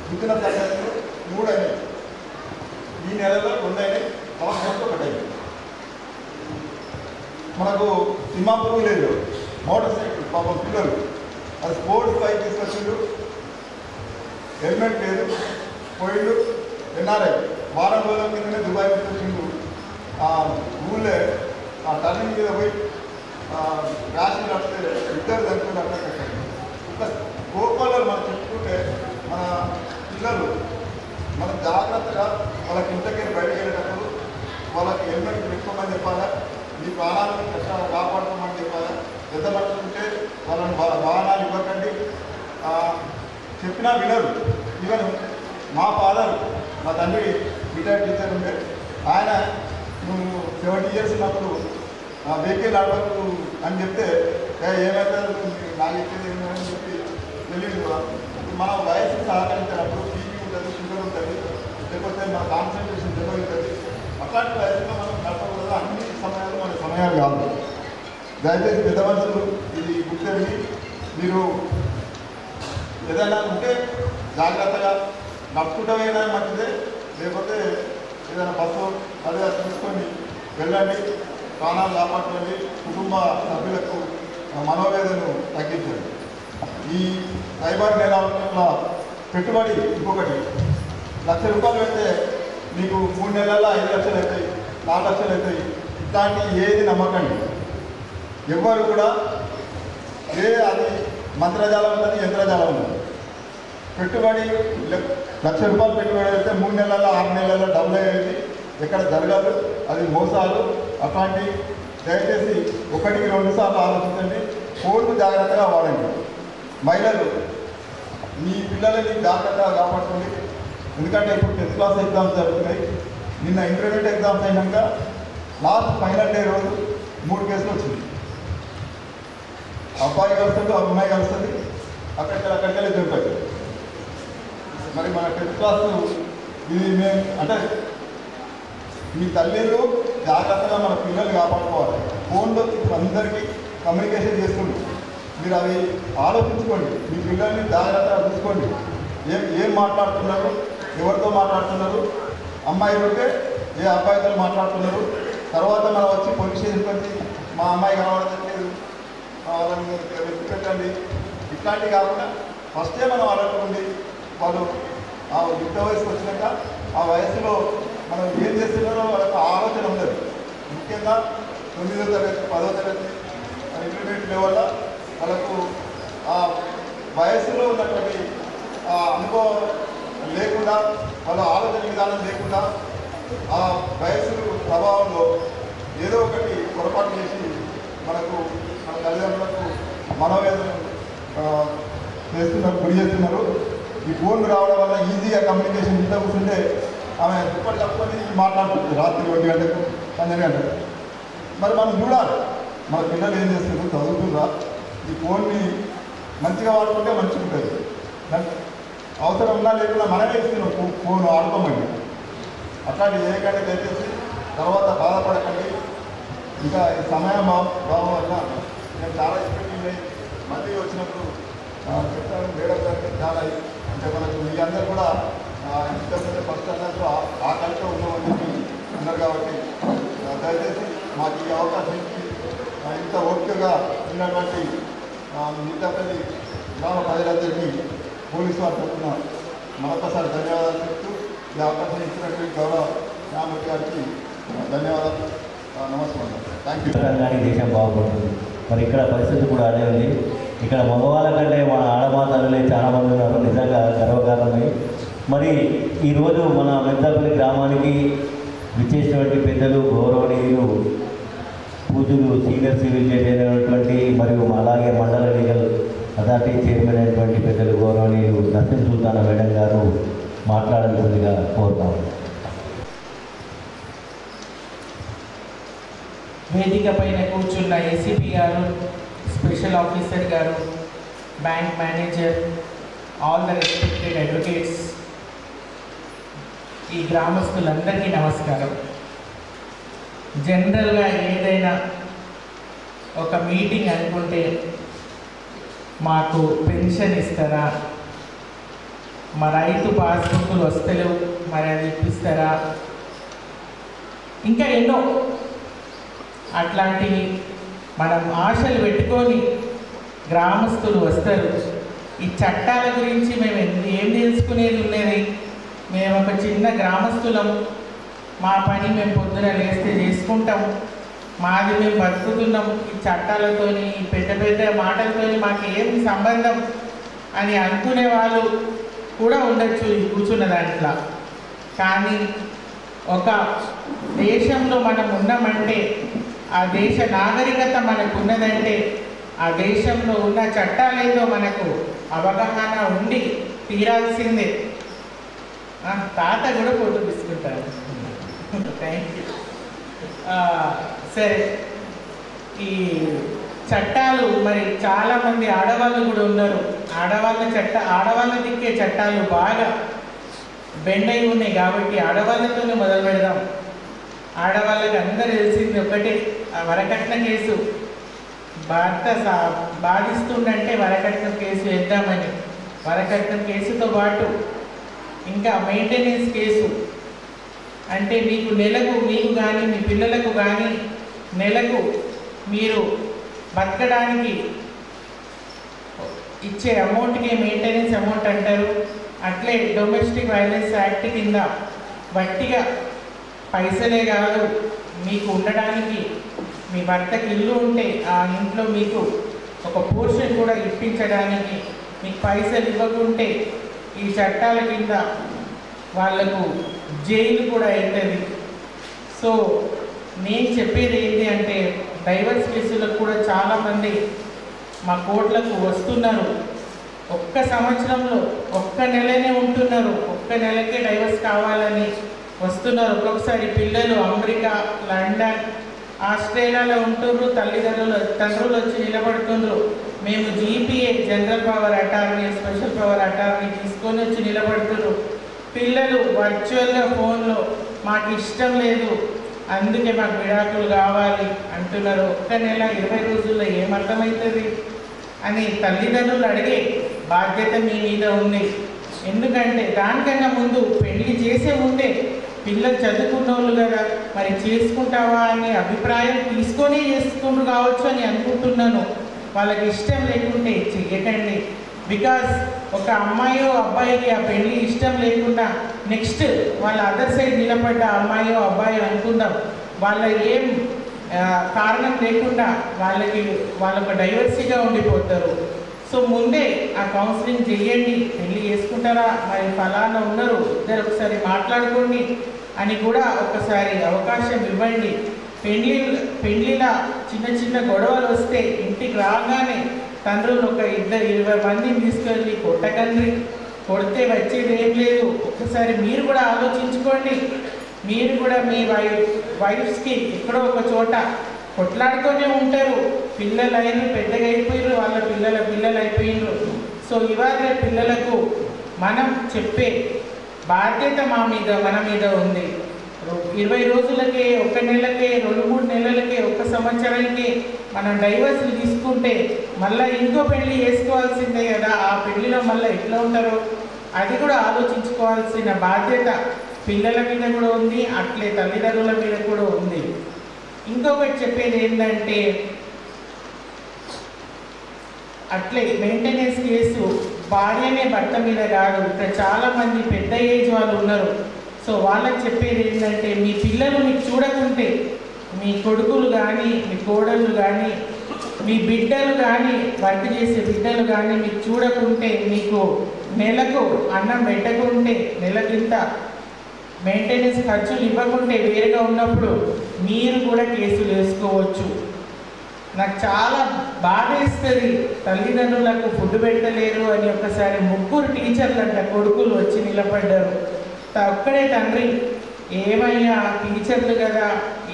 గుద్దిన సంఘటనలు 3 అయినాయి. ఈ నెలలో 2 అయినాయి, సంవత్సరంతో 1 అయింది. మనకు తిమ్మాపురం లేదు, మోటార్ సైకిల్ పాపం పిల్లలు అది స్పోర్ట్స్ బైక్ తీసుకొచ్చిండు, హెల్మెట్ లేదు, పోయిండు. ఎన్ఆర్ఐ వారం రోజుల కిందనే దుబాయ్ వచ్చిండు. ఊళ్ళే ఆ టర్నింగ్ మీద పోయి ర్యాష్ నడితే 2 చనిపోయినట్టు. ఇంకా కోపాలు మనం చెప్పుకుంటే మన పిల్లలు మనం జాగ్రత్తగా వాళ్ళకి ఇంటికి బయటకు వెళ్ళేటప్పుడు వాళ్ళకి హెల్మెట్ పెట్టుకోమని చెప్పాలా, మీ ప్రాణాలను కష్టాలు కాపాడుకోమని చెప్పాలా. పెద్ద మనుషులు ఉంటే వాళ్ళని వాహనాలు ఇవ్వకండి, చెప్పినా వినరు. ఈవెన్ మా ఫాదర్, మా తండ్రి రిటైర్డ్ టీచర్ ఉండే, ఆయన నువ్వు 70 years ఉన్నప్పుడు వెహికల్ నడవకు అని చెప్తే ఏమైతే నాకు చెప్పేది ఏమని చెప్పి తెలియదు. మన వయసు సహకరించినప్పుడు బీపీ ఉంటుంది, షుగర్ ఉంటుంది, లేకపోతే మన కాన్సన్ట్రేషన్ దెబ్బ ఉంటుంది. అట్లాంటి వయసులో మనం నడపకూడదు. అన్ని సమయాలు మన సమయాలు కాదు. దయచేసి పెద్ద మనుషులు ఇది గుర్తెరిగి మీరు ఏదైనా ఉంటే జాగ్రత్తగా నడుచుకుంటమైనా మంచిదే, లేకపోతే ఏదైనా బస్సు అదే తీసుకొని వెళ్ళండి, ప్రాణాలు కాపాడుకోండి, కుటుంబ సభ్యులకు మనోవేదనను తగ్గించండి. ఈ సైబర్ నేరాల పెట్టుబడి ఇంకొకటి, 1,00,000 రూపాయలు పెడితే మీకు 3 నెలల్లో 5 లక్షలు అవుతాయి, 4 లక్షలు అవుతాయి. ఇట్లాంటి ఏది నమ్మకండి. ఎవ్వరు కూడా అది మంత్రజాలం ఉంటుంది, యంత్రజాలం ఉంటుంది. పెట్టుబడి 1,00,000 రూపాయలు పెట్టుబడి అయితే 3 నెలల్లో 6 నెలల్లో డబ్బులు అయ్యేది ఎక్కడ జరగదు. అది మోసాలు. అట్లాంటి దయచేసి 1-2 సార్లు ఆలోచించండి. ఫోన్ను జాగ్రత్తగా వాడండి. మహిళలు మీ పిల్లలని జాగ్రత్తగా కాపాడుకోండి. ఎందుకంటే ఇప్పుడు 10th class ఎగ్జామ్స్ జరుగుతున్నాయి. నిన్న ఇంటర్మీడియట్ ఎగ్జామ్స్ అయినాక లాస్ట్ ఫైనల్ డే రోజు 3 కేసులు వచ్చింది. అబ్బాయి కలుస్తుంది, అమ్మాయి కలుస్తుంది, అక్కడికెళ్ళి దొరుకుతుంది. మరి మన 10th class ఇది మేము అంటే మీ తల్లిలు జాగ్రత్తగా మన పిల్లల్ని కాపాడుకోవాలి. ఫోన్లో అందరికీ కమ్యూనికేషన్ చేస్తుంది. మీరు అవి ఆలోచించుకోండి. మీ పిల్లల్ని జాగ్రత్తగా చూసుకోండి. ఏం మాట్లాడుతున్నారు, ఎవరితో మాట్లాడుతున్నారు, అమ్మాయిలు ఉంటే ఏ అబ్బాయితో మాట్లాడుతున్నారు. తర్వాత మనం వచ్చి పోలీస్ స్టేషన్కి వచ్చి మా అమ్మాయి కనబడట్లేదు వాళ్ళని వెతికి పెట్టండి. ఇట్లాంటివి కాకుండా ఫస్టే మనం అలర్ట్ ఉండి వాళ్ళు ఆ యుద్ధ వయసుకు వచ్చినాక ఆ వయసులో మనం ఏం చేస్తున్నారో వాళ్ళకి ఆలోచన ఉండదు. ముఖ్యంగా 9వ తరగతి 10వ తరగతి ఇంటర్మీడియట్ లెవెల్ వాళ్ళకు ఆ వయసులో ఉన్నటువంటి అనుభవం లేకుండా, వాళ్ళ ఆలోచన విధానం లేకుండా ఆ వయసు ప్రభావంలో ఏదో ఒకటి పొరపాటు చేసి మనకు మన తల్లిదండ్రులకు మనోవేదన చేస్తున్నారు, గురి చేస్తున్నారు. ఈ ఫోన్లు రావడం వల్ల ఈజీగా కమ్యూనికేషన్ ఇంట్లో కూర్చుంటే ఆమె దుప్పటి తప్పని మాట్లాడుతుంది రాత్రి 1 గంటకు 12 గంటకు. మరి మనం చూడాలి మన పిల్లలు ఏం చేస్తున్నారు, చదువుతుందా. ఈ ఫోన్ని మంచిగా వాడుకుంటే మంచిగా ఉంటుంది. అవసరం ఉన్నా లేకుండా మనమే ఇస్తున్నాం ఫోన్ ఆడుకోమండి. అట్లాంటి చేయకండి దయచేసి. తర్వాత బాధపడకండి. ఇంకా ఈ సమయం భావం వల్ల నేను చాలా ఎక్స్పెక్ట్ మళ్ళీ వచ్చినప్పుడు చెప్పడం మేడం గారికి చాలా అంటే మనకు మీ అందరూ కూడా ఇంతకుముందు ఫస్ట్ అన్నట్టు ఆ కలితో ఉన్నామని చెప్పి ఉన్నారు కాబట్టి దయచేసి మాకు ఈ అవకాశం ఇచ్చి ఇంత ఓపికగా ఉన్నటువంటి మిగతాపల్లి గ్రామ ప్రజలందరికీ పోలీసు వారు తరఫున మరొకసారి ధన్యవాదాలు చెప్తూ ఈ అవకాశం ఇచ్చినటువంటి గౌరవ న్యాయమూర్తి గారికి ధన్యవాదాలు, నమస్కారం. Thank you. దేశం బాగుపడుతుంది. మరి ఇక్కడ పరిస్థితి కూడా అదే ఉంది. ఇక్కడ మగవాళ్ళ కంటే మన ఆడమాతలే చాలామంది ఉన్నారు, నిజంగా గర్వకారణమై. మరి ఈరోజు మన మెంతపల్లి గ్రామానికి విచ్చేసినటువంటి పెద్దలు గౌరవనీయులు పూజలు సీనియర్ సివిల్ జడ్జి అయినటువంటి మరియు అలాగే మండల లీగల్ అథారిటీ చైర్మన్ అయినటువంటి పెద్దలు గౌరవనీయులు నర్సింగ్ సుల్తానా మేడం గారు మాట్లాడాల్సిందిగా కోరుతాము. వేదిక పైన కూర్చున్న ఏసీపీ గారు, స్పెషల్ ఆఫీసర్ గారు, bank manager, all the respected advocates, ఈ గ్రామస్తులందరికీ నమస్కారం. జనరల్గా ఏదైనా ఒక మీటింగ్ అనుకుంటే మాకు పెన్షన్ ఇస్తారా, మా రైతు పాస్బుక్లు వస్తలేవు మరి అది ఇప్పిస్తారా, ఇంకా ఎన్నో అట్లాంటివి మనం ఆశలు పెట్టుకొని గ్రామస్తులు వస్తారు. ఈ చట్టాల గురించి మేము ఏం తెలుసుకునేది ఉన్నది? మేము ఒక చిన్న గ్రామస్తులం, మా పని మేము పొద్దున లేస్తే చేసుకుంటాం, మాది మేము బతుకుతున్నాం. ఈ చట్టాలతోని ఈ పెద్ద పెద్ద మాటలతోని మాకు ఏం సంబంధం అని అనుకునే వాళ్ళు కూడా ఉండొచ్చు ఈ కూర్చున్న దాంట్లో. కానీ ఒక దేశంలో మనం ఉన్నామంటే, ఆ దేశ నాగరికత మనకు ఉన్నదంటే, ఆ దేశంలో ఉన్న చట్టాలేదో మనకు అవగాహన ఉండి తీరాల్సిందే. తాత కూడా ఫోటో తీసుకుంటారు. Thank you. సరే, ఈ చట్టాలు మరి చాలామంది ఆడవాళ్ళు కూడా ఉన్నారు. ఆడవాళ్ళ దిక్కే చట్టాలు బాగా బెండ్ అయి ఉన్నాయి కాబట్టి ఆడవాళ్ళతోనే మొదలు పెడదాం. ఆడవాళ్ళకి అందరూ తెలిసింది ఒకటే, వరకట్న కేసు. భర్త బాధిస్తుందంటే వరకట్నం కేసు వేద్దామని. వరకట్నం కేసుతో పాటు ఇంకా మెయింటెనెన్స్ కేసు అంటే మీకు కానీ మీ పిల్లలకు కానీ నెలకు మీరు బతకడానికి ఇచ్చే అమౌంట్కి మెయింటెనెన్స్ అమౌంట్ అంటారు. అట్లే డొమెస్టిక్ వైలెన్స్ యాక్ట్ కింద వట్టిగా పైసలే కాదు, మీకు ఉండడానికి మీ భర్తకి ఇల్లు ఉంటే ఆ ఇంట్లో మీకు ఒక పోర్షన్ కూడా ఇప్పించడానికి మీకు పైసలు ఇవ్వకుంటే ఈ చట్టాల కింద వాళ్లకు జైలు కూడా అవుతుంది. సో నేను చెప్పేది ఏంటి అంటే, డైవర్స్ కేసులకు కూడా చాలామంది మా కోర్టులకు వస్తున్నారు. ఒక్క సంవత్సరంలో ఒక్క నెలనే ఉంటున్నారు, ఒక్క నెలకే డైవర్స్ కావాలని వస్తున్నారు. ఒక్కొక్కసారి పిల్లలు అమెరికా, లండన్, ఆస్ట్రేలియాలో ఉంటున్నారు. తండ్రులు వచ్చి నిలబడుతున్నారు. మేము GPA general power attorney, special power attorney తీసుకొని వచ్చి నిలబడుతున్నారు. పిల్లలు వర్చువల్గా ఫోన్లో మాకు ఇష్టం లేదు, అందుకే మాకు విడాకులు కావాలి అంటున్నారు. ఒక్క నెల 20 రోజుల్లో ఏమర్థమవుతుంది అని తల్లిదండ్రులు అడిగే బాధ్యత మీ మీద ఉంది. ఎందుకంటే దానికన్నా ముందు పెళ్లి చేసే ముందే పిల్లలు చదువుకున్న వాళ్ళు కదా, మరి చేసుకుంటావా అని అభిప్రాయం తీసుకొని చేసుకుంటూ కావచ్చు అని అనుకుంటున్నాను. వాళ్ళకి ఇష్టం లేకుంటే చెయ్యకండి. బికాజ్ ఒక అమ్మాయో అబ్బాయికి ఆ పెళ్ళి ఇష్టం లేకుండా నెక్స్ట్ వాళ్ళ అదర్ సైడ్ నిలబడ్డ అమ్మాయో అబ్బాయో అనుకుందాం, వాళ్ళ ఏం కారణం లేకుండా వాళ్ళొక డైవర్సిటీగా ఉండిపోతారు. సో ముందే ఆ కౌన్సిలింగ్ చేయండి. పెళ్ళి చేసుకుంటారా, మరి ఫలానా ఉన్నారు, ఇద్దరు ఒకసారి మాట్లాడుకోండి అని కూడా ఒకసారి అవకాశం ఇవ్వండి. పెళ్ళిలా చిన్న చిన్న గొడవలు వస్తే ఇంటికి రాగానే తండ్రులు ఒక 20 మందిని తీసుకెళ్ళి కొట్టకండి. కొడితే వచ్చేది ఏం లేదు. ఒక్కసారి మీరు కూడా ఆలోచించుకోండి. మీరు కూడా మీ వైఫ్స్కి ఎక్కడో ఒక చోట కొట్లాడుతూనే ఉంటారు. పిల్లలు అయిన పెద్దగా అయిపోయారు, వాళ్ళ పిల్లలు అయిపోయినారు. సో ఇవాళ పిల్లలకు మనం చెప్పే బాధ్యత మన మీద ఉంది. 20 రోజులకే, 1 నెలకే, 2-3 నెలలకే, 1 సంవత్సరానికి మనం డైవర్స్లు తీసుకుంటే మళ్ళీ ఇంకో పెళ్లి చేసుకోవాల్సిందే కదా. ఆ పెళ్లిలో మళ్ళీ ఎట్లా ఉంటారో అది కూడా ఆలోచించుకోవాల్సిన బాధ్యత పిల్లల మీద కూడా ఉంది, అట్లే తల్లిదండ్రుల మీద కూడా ఉంది. ఇంకొకటి చెప్పేది ఏంటంటే, అట్లే మెయింటెనెన్స్ కేసు భార్యనే భర్త మీద కాదు, ఇక్కడ చాలామంది పెద్ద ఏజ్ వాళ్ళు ఉన్నారు. సో వాళ్ళకి చెప్పేది ఏంటంటే, మీ పిల్లలు మీకు చూడకుంటే, మీ కొడుకులు కానీ, మీ కోడళ్ళు కానీ, మీ బిడ్డలు కానీ, వర్క్ చేసే బిడ్డలు కానీ మీకు చూడకుంటే, మీకు నెలకు అన్నం పెట్టకుంటే, నెలకింత మెయింటెనెన్స్ ఖర్చులు ఇవ్వకుంటే, వేరుగా ఉన్నప్పుడు మీరు కూడా కేసులు వేసుకోవచ్చు. నాకు చాలా బాధ ఇస్తుంది, తల్లిదండ్రులకు ఫుడ్ పెట్టలేరు అని. ఒకసారి 3 టీచర్లు అంట కొడుకులు వచ్చి నిలబడ్డారు. ఒక్కడే తండ్రి, ఏమయ్యా టీచర్లు కదా,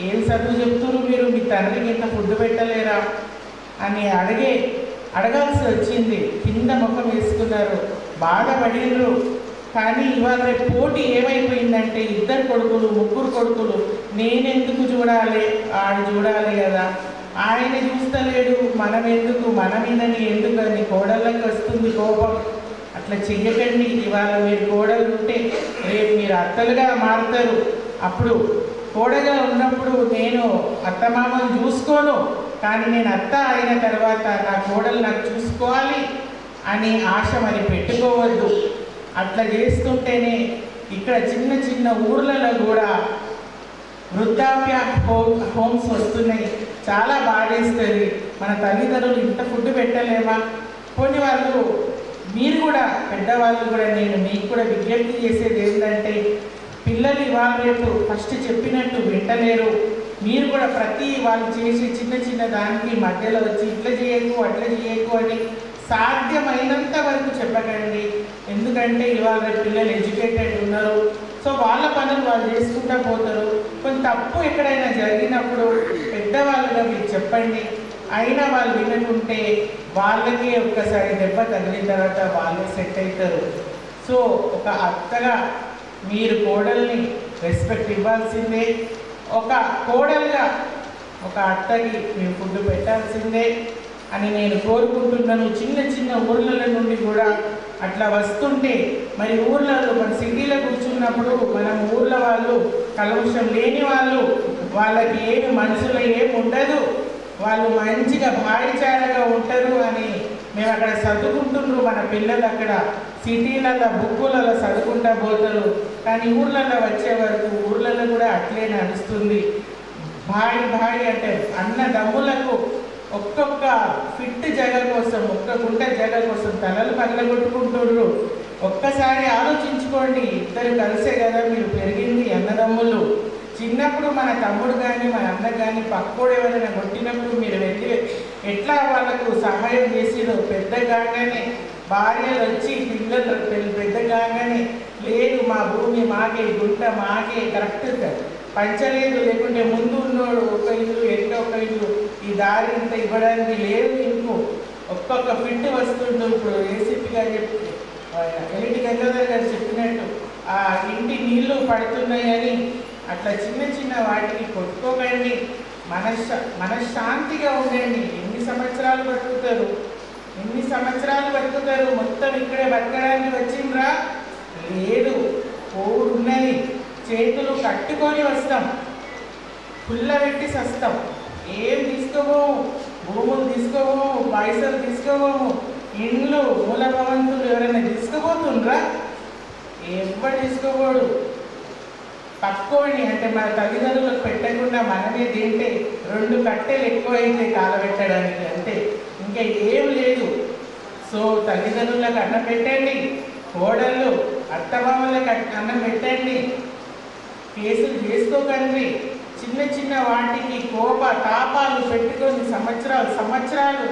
ఏం చదువు చెప్తున్నారు మీరు, మీ తండ్రికి ఇంత ఫుడ్ పెట్టలేరా అని అడగాల్సి వచ్చింది. కింద ముఖం వేసుకున్నారు, బాధపడినరు. కానీ ఇవాళ రేపు పోటీ ఏమైపోయిందంటే, 2 కొడుకులు 3 కొడుకులు, నేనెందుకు చూడాలి, ఆడు చూడాలి కదా, ఆయన చూస్తలేడు, మనం ఎందుకు, మన మీదని ఎందుకు అని కోడళ్ళకి వస్తుంది కోపం. అట్లా చెయ్యకండి. ఇవాళ మీరు కోడలు ఉంటే రేపు మీరు అత్తలుగా మారుతారు. అప్పుడు కోడగా ఉన్నప్పుడు నేను అత్తమామను చూసుకోను, కానీ నేను అత్త అయిన తర్వాత నా కోడలు నాకు చూసుకోవాలి అని ఆశ మరి పెట్టుకోవద్దు. అట్లా చేస్తుంటేనే ఇక్కడ చిన్న చిన్న ఊర్లలో కూడా వృద్ధాప్య హోమ్స్ వస్తున్నాయి. చాలా బాధేస్తుంది. మన తల్లిదండ్రులు ఇంత ఫుడ్ పెట్టలేమా? కొన్ని వాళ్ళు, మీరు కూడా పెద్దవాళ్ళు కూడా, నేను మీకు కూడా విజ్ఞప్తి చేసేది ఏంటంటే, పిల్లలు ఇవాళ రేపు ఫస్ట్ చెప్పినట్టు వింటలేరు. మీరు కూడా ప్రతి వాళ్ళు చేసే చిన్న చిన్న దానికి మధ్యలో వచ్చి ఇట్లా చేయకు అట్లా చేయకు అని సాధ్యమైనంత వరకు చెప్పకండి. ఎందుకంటే ఇవాళ రేపు పిల్లలు ఎడ్యుకేటెడ్ ఉన్నారు. సో వాళ్ళ పనులు వాళ్ళు చేసుకుంటూ పోతారు. కొంచెం తప్పు ఎక్కడైనా జరిగినప్పుడు పెద్దవాళ్ళుగా మీరు చెప్పండి. అయినా వాళ్ళు వినకుంటే వాళ్ళకే ఒక్కసారి దెబ్బ తగిలిన తర్వాత వాళ్ళే సెట్ అవుతారు. సో ఒక అత్తగా మీరు కోడల్ని రెస్పెక్ట్ ఇవ్వాల్సిందే. ఒక కోడలుగా ఒక అత్తకి మీరు ఫుడ్ పెట్టాల్సిందే అని నేను కోరుకుంటున్నాను. చిన్న చిన్న ఊర్ల నుండి కూడా అట్లా వస్తుంటే, మరి ఊర్లలో మన సిటీలో కూర్చున్నప్పుడు మనం ఊర్ల వాళ్ళు కల్మషం లేని వాళ్ళు, వాళ్ళకి ఏమి మనసులో ఏమి ఉండదు, వాళ్ళు మంచిగా భారీచారగా ఉంటారు అని మేము అక్కడ చదువుకుంటున్నారు. మన పిల్లలు అక్కడ సిటీలలో బుక్కులలో చదువుకుంటూ పోతారు. కానీ ఊర్లలో వచ్చే వరకు ఊర్లలో కూడా అట్లే నడుస్తుంది. భారీ అంటే అన్నదమ్ములకు ఒక్కొక్క ఫిట్ జగ కోసం, ఒక్క గుంట జగ కోసం తలలు పగలగొట్టుకుంటున్నారు. ఒక్కసారి ఆలోచించుకోండి. 2 కలిసే కదా మీరు పెరిగింది అన్నదమ్ములు. చిన్నప్పుడు మన తమ్ముడు కానీ మన అన్న కానీ పక్కోడు ఎవరైనా కొట్టినప్పుడు మీరు వెళ్ళి ఎట్లా వాళ్ళకు సహాయం చేసిరో, పెద్ద కాగానే భార్యలు వచ్చి పిల్లలు పెద్ద కాగానే లేదు మా భూమి మాకే, గుంట మాకే, కరెక్ట్ పంచలేదు, లేకుంటే ముందు ఉన్నోడు ఒక ఇల్లు ఎట్లా ఒక ఇల్లు, ఈ దారి ఇంత ఇవ్వడానికి లేదు. ఇంకో ఒక్కొక్క ఫిట్ వస్తుండు. ఇప్పుడు ఏసీపీ గారు చెప్పి ఎలిటి గంగాధర్ గారు చెప్పినట్టు ఆ ఇంటి నీళ్లు పడుతున్నాయని అట్లా చిన్న చిన్న వాటికి కొట్టుకోకండి. మనశ్శాంతిగా ఉండండి. ఎన్ని సంవత్సరాలు బతుకుతారు? మొత్తం ఇక్కడే బతకడానికి వచ్చిండ్రా? లేదు, పోవుడు ఉన్నది. చేతులు కట్టుకొని వస్తాం, పుల్లబెట్టి సస్తాం. ఏం తీసుకోబోము, భూములు తీసుకోబోము, పైసలు తీసుకోబోము, ఇండ్లు మూల భవంతులు ఎవరైనా తీసుకోబోతుండ్రా? ఎవరు తీసుకోబోడు. పక్కోని అంటే మన తల్లిదండ్రులకు పెట్టకుండా మనమే తింటే 2 కట్టెలు ఎక్కువైతే కాలబెట్టడానికి, అంతే, ఇంకా ఏం లేదు. సో తల్లిదండ్రులకు అన్నం పెట్టండి, కోడళ్ళు అత్తమామలకు అన్నం పెట్టండి. కేసులు చేసుకోకండి. చిన్న చిన్న వాటికి తాపాలు పెట్టుకొని సంవత్సరాలు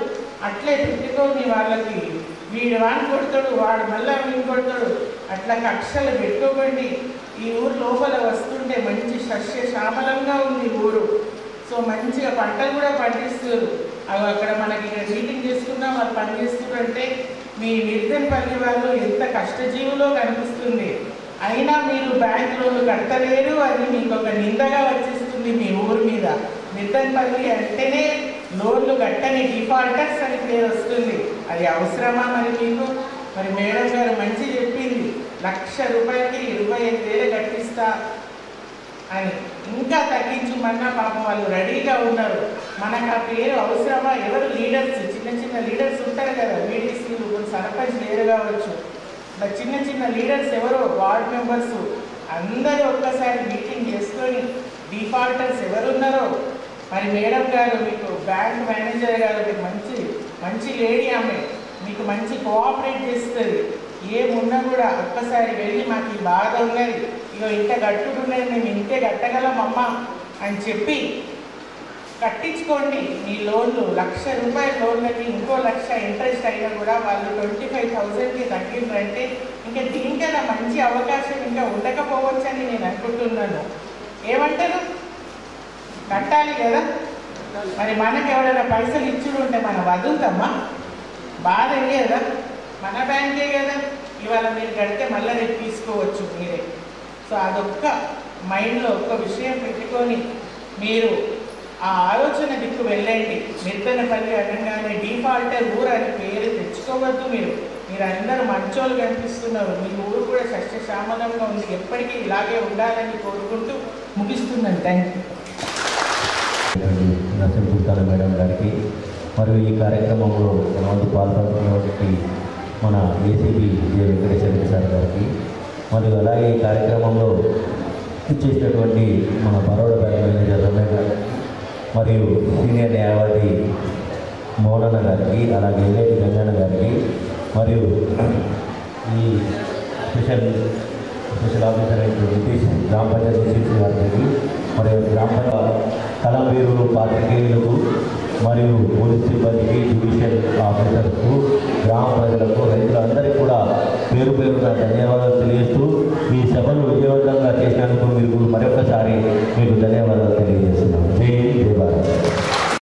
అట్లే పెట్టుకొని వాళ్ళకి వీడు వాడిని కొడతాడు, వాడు మళ్ళా వీడిని కొడతాడు, అట్లా కక్షలు పెట్టుకోకండి. ఈ ఊరు లోపల వస్తుంటే మంచి సస్యశ్యామలంగా ఉంది ఊరు. సో మంచిగా పంటలు కూడా పండిస్తారు. అవి అక్కడ మనకి ఇక్కడ మీటింగ్ చేసుకున్నా వాళ్ళు పని చేస్తున్నారంటే మీ నిర్దన్పల్లి వాళ్ళు ఎంత కష్టజీవులో కనిపిస్తుంది. అయినా మీరు బ్యాంక్ లోన్లు కట్టలేరు, అది మీకు ఒక నిందగా వచ్చేస్తుంది మీ ఊరి మీద. మిద్దన్పల్లి అంటేనే లోన్లు కట్టని డిఫాల్టర్స్ అని పేరు వస్తుంది. అది అవసరమా మరి మీకు? మరి మేడం గారు మంచి చెప్పింది, 1,00,000 రూపాయలకి 25,000 కట్టిస్తా అని. ఇంకా తగ్గించమన్నా పాపం వాళ్ళు రెడీగా ఉన్నారు. మనకు ఆ పేరు అవసరమా? ఎవరు లీడర్స్, చిన్న చిన్న లీడర్స్ ఉంటారు కదా, వీడీసీలు, సర్పంచ్ లేరు కావచ్చు, చిన్న చిన్న లీడర్స్ ఎవరో వార్డ్ మెంబర్స్ అందరూ ఒక్కసారి మీటింగ్ చేసుకొని డిఫాల్టర్స్ ఎవరున్నారో. మరి మేడం గారు మీకు బ్యాంక్ మేనేజర్ గారు మీకు మంచి లేడీ, ఆమె మీకు మంచి కోఆపరేట్ చేస్తుంది. ఏమున్నా కూడా ఒక్కసారి వెళ్ళి మాకు ఈ బాధ ఉన్నది, ఇగో ఇంత కట్టుకున్నది, మేము ఇంతే కట్టగలమమ్మా అని చెప్పి కట్టించుకోండి మీ లోన్లు. 1,00,000 రూపాయల లోన్లకి ఇంకో 1,00,000 ఇంట్రెస్ట్ అయినా కూడా వాళ్ళు 25,000కి తగ్గిందంటే ఇంకా దీనికన్నా మంచి అవకాశం ఇంకా ఉండకపోవచ్చని నేను అనుకుంటున్నాను. ఏమంటారు? కట్టాలి కదా. మరి మనకు ఎవరైనా పైసలు ఇచ్చుడు ఉంటే మనం వదులుతామా? బాధ కదా, మన బ్యాంకే కదా. ఇవాళ మీరు కడితే మళ్ళీ రేపు తీసుకోవచ్చు మీరే. సో అదొక్క మైండ్లో ఒక్క విషయం పెట్టుకొని మీరు ఆ ఆలోచన దిక్కు వెళ్ళండి. మిద్దనపల్లి అనగానే డిఫాల్టర్ ఊరు అని పేరు తెచ్చుకోవద్దు. మీరు అందరూ మంచోళ్ళు కనిపిస్తున్నారు. మీ ఊరు కూడా సస్యశ్యామలంగా ఉంది, ఎప్పటికీ ఇలాగే ఉండాలని కోరుకుంటూ ముగిస్తున్నాను. Thank you. నరసింహ మేడం గారికి మరియు ఈ కార్యక్రమంలో మనవంతు పాల్గొన్నటువంటి మన ఏసీబీ జే వెంకటేశ్వర సార్ గారికి, మరియు అలాగే ఈ కార్యక్రమంలో ఇచ్చేసినటువంటి మన బరోడా బ్యాంక్ మేనేజర్ రమేష్ గారికి, మరియు సీనియర్ న్యాయవాది మోహనన్న గారికి, అలాగే ఎల్ఐటి గంగన్న గారికి, మరియు ఈ స్పెషల్ ఆఫీసర్ అయినటువంటి నితీష్ గ్రామ పంచాయతీ నితీష్ గారికి, మరియు గ్రామ పంచాయతీ కళావీరులు, పాత్రికేయులకు, మరియు పోలీస్ సిబ్బందికి, జ్యుడిషియల్ ఆఫీసర్స్కు, గ్రామ ప్రజలకు, రైతులందరికీ కూడా పేరు పేరున ధన్యవాదాలు తెలియజేస్తూ